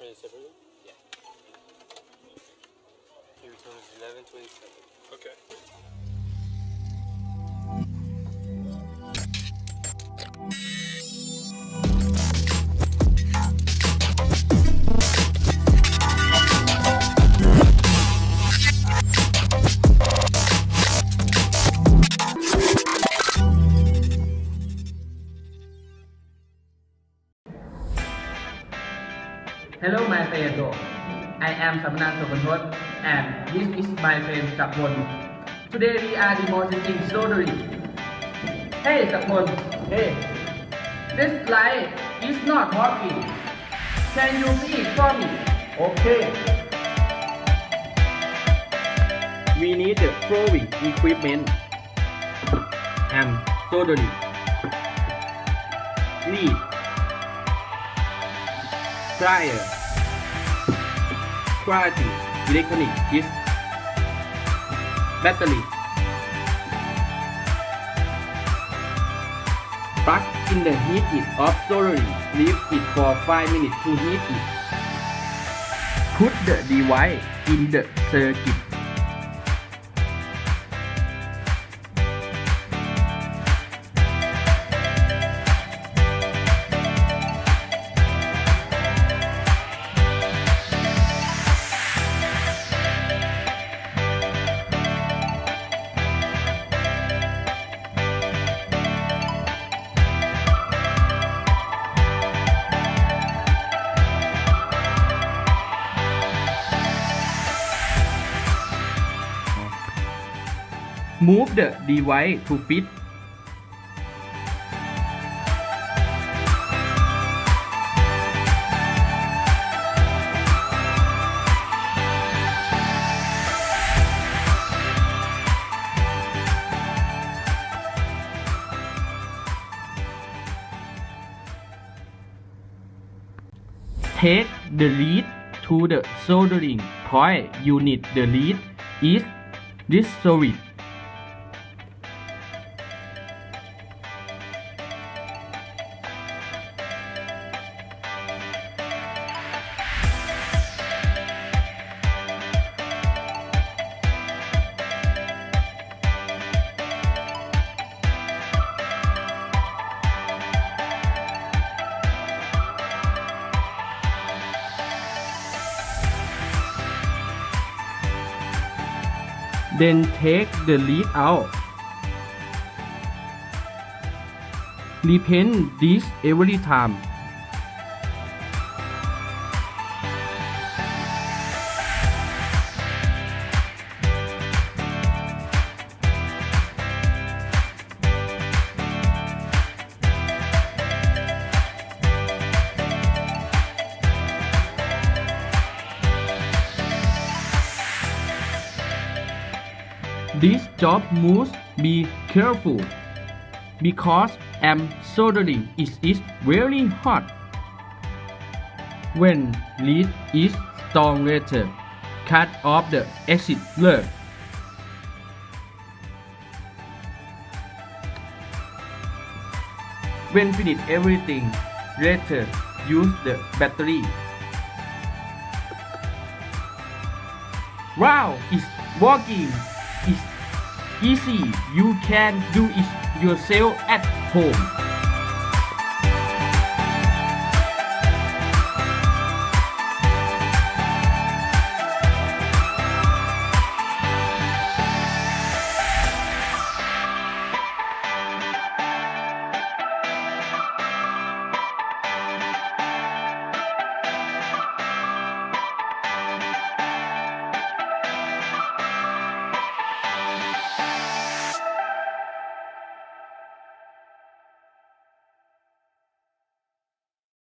pay separately? Yeah. Your total is 1127. Okay. Hello, my friend. I am Samnan Sokontot, and this is my friend Sapon. Today we are demonstrating soldering. Hey, Sapon. Hey. This light is not working. Can you see it for me? Okay. We need the following equipment and soldering. Lead, plier, quality electronic disc, battery. Plug in the heat it of soldering. Leave it for 5 minutes to heat it. Put the device in the circuit. Move the device to fit. Take the lead to the soldering point. You need the lead is dissolved. Then take the lead out. Repeat this every time. This job must be careful because soldering is very hot. When lead is strong later, cut off the exit plug. When finish everything, later use the battery. Wow, it's working! It's easy. You can do it yourself at home.